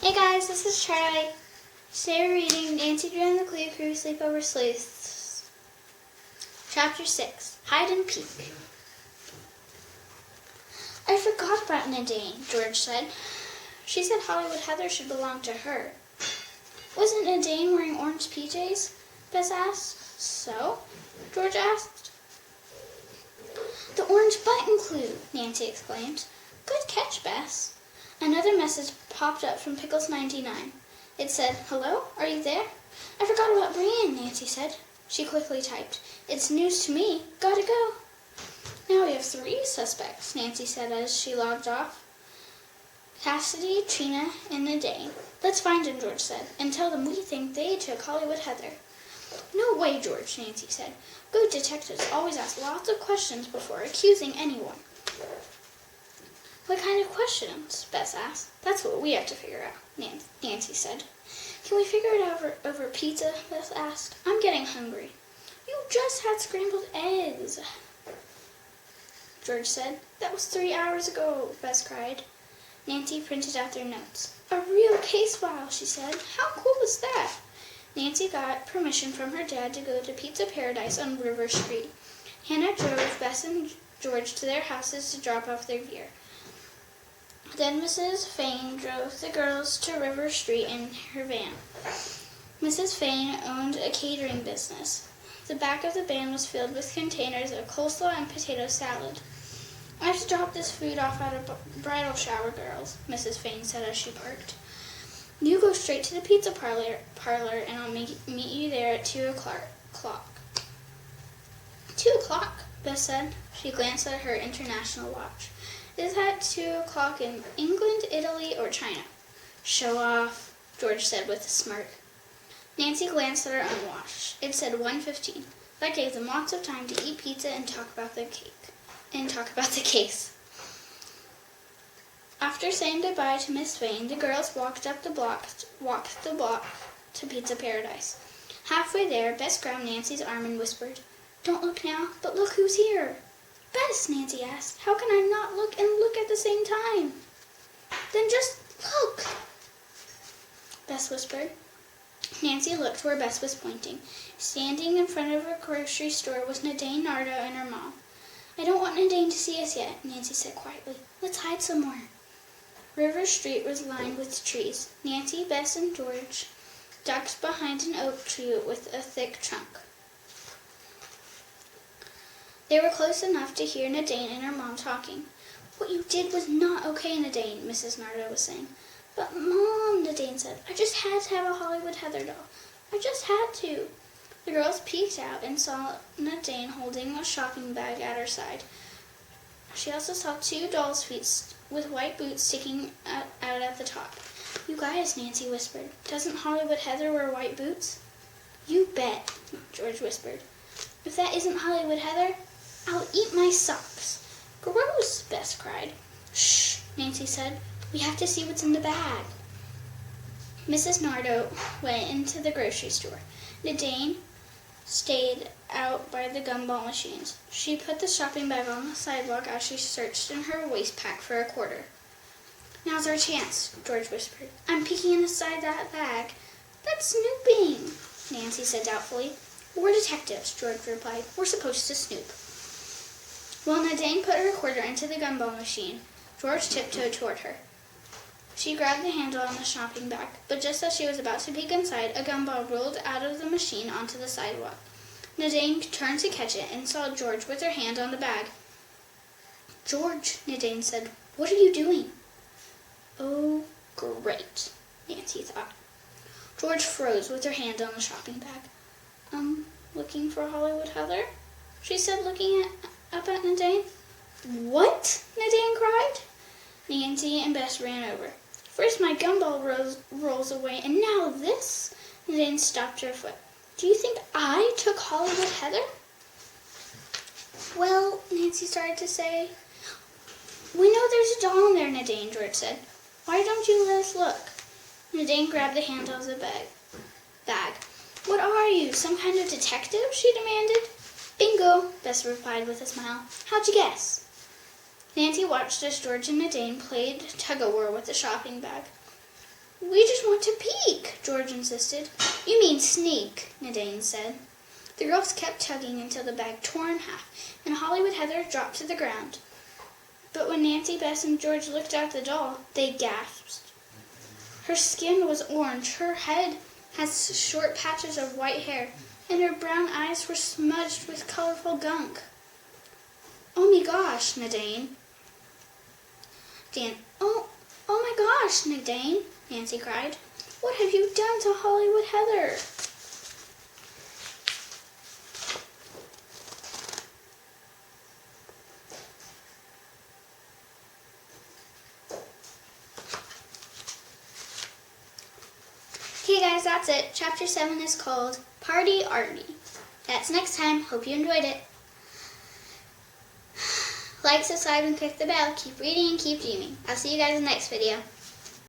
Hey guys, this is Charlie. Today we're reading Nancy Drew and the Glee Crew Sleepover Sleuths. Chapter 6, Hide and Peek. I forgot about Nadine, George said. She said Hollywood Heather should belong to her. Wasn't Nadine wearing orange PJs? Bess asked. So? George asked. The orange button clue, Nancy exclaimed. Good catch, Bess. Another message popped up from Pickles99. It said, "Hello, are you there?" "I forgot about Brian," Nancy said. She quickly typed, "It's news to me. Gotta go." "Now we have 3 suspects," Nancy said as she logged off. Cassidy, Trina, and Nadine. "Let's find them," George said, "and tell them we think they took Hollywood Heather." "No way, George," Nancy said. "Good detectives always ask lots of questions before accusing anyone." "What kind of questions?" Bess asked. "That's what we have to figure out," Nancy said. "Can we figure it out over pizza?" Bess asked. "I'm getting hungry." "You just had scrambled eggs," George said. "That was 3 hours ago," Bess cried. Nancy printed out their notes. "A real case file," she said. "How cool is that?" Nancy got permission from her dad to go to Pizza Paradise on River Street. Hannah drove Bess and George to their houses to drop off their gear. Then Mrs. Fain drove the girls to River Street in her van. Mrs. Fain owned a catering business. The back of the van was filled with containers of coleslaw and potato salad. "I have to drop this food off at a bridal shower, girls," Mrs. Fain said as she parked. "You go straight to the pizza parlor and I'll meet you there at 2 o'clock. 2 o'clock, Bess said. She glanced at her international watch. "Is that 2 o'clock in England, Italy, or China?" "Show off," George said with a smirk. Nancy glanced at her own watch. It said 1:15. That gave them lots of time to eat pizza and talk about the case. After saying goodbye to Miss Fain, the girls walked the block to Pizza Paradise. Halfway there, Bess grabbed Nancy's arm and whispered, "Don't look now, but look who's here." "Bess," Nancy asked, "how can I not look and look at the same time?" "Then just look," Bess whispered. Nancy looked where Bess was pointing. Standing in front of a grocery store was Nadine Nardo and her mom. "I don't want Nadine to see us yet," Nancy said quietly. "Let's hide somewhere." River Street was lined with trees. Nancy, Bess, and George ducked behind an oak tree with a thick trunk. They were close enough to hear Nadine and her mom talking. "What you did was not okay, Nadine," Mrs. Nardo was saying. "But Mom," Nadine said, "I just had to have a Hollywood Heather doll. I just had to." The girls peeked out and saw Nadine holding a shopping bag at her side. She also saw 2 dolls' feet with white boots sticking out at the top. "You guys," Nancy whispered, "doesn't Hollywood Heather wear white boots?" "You bet," George whispered. "If that isn't Hollywood Heather, I'll eat my socks." "Gross," Bess cried. "Shh," Nancy said. "We have to see what's in the bag." Mrs. Nardo went into the grocery store. Nadine stayed out by the gumball machines. She put the shopping bag on the sidewalk as she searched in her waist pack for a quarter. "Now's our chance," George whispered. "I'm peeking inside that bag." "That's snooping," Nancy said doubtfully. "We're detectives," George replied. "We're supposed to snoop." While Nadine put her quarter into the gumball machine, George tiptoed toward her. She grabbed the handle on the shopping bag, but just as she was about to peek inside, a gumball rolled out of the machine onto the sidewalk. Nadine turned to catch it and saw George with her hand on the bag. "George," Nadine said, "what are you doing?" "Oh, great," Nancy thought. George froze with her hand on the shopping bag. Looking for Hollywood Heather?" she said, looking up at Nadine. "What?" Nadine cried. Nancy and Bess ran over. "First my gumball rolls away, and now this?" Nadine stopped her foot. "Do you think I took Hollywood Heather?" "Well," Nancy started to say. "We know there's a doll in there, Nadine," George said. "Why don't you let us look?" Nadine grabbed the handle of the bag. "What are you, some kind of detective?" she demanded. "Bingo," Bess replied with a smile. "How'd you guess?" Nancy watched as George and Nadine played tug-of-war with the shopping bag. We just want to peek, George insisted. You mean sneak, Nadine said. The girls kept tugging until the bag tore in half, and Hollywood Heather dropped to the ground. But when Nancy, Bess, and George looked at the doll, they gasped. Her skin was orange, her head had short patches of white hair, and her brown eyes were smudged with colorful gunk. Oh my gosh, Nadine. Dan, oh my gosh, Nadine, Nancy cried. What have you done to Hollywood Heather? Okay guys, that's it. Chapter 7 is called Party Arty. That's next time. Hope you enjoyed it. Like, subscribe, and click the bell. Keep reading and keep dreaming. I'll see you guys in the next video.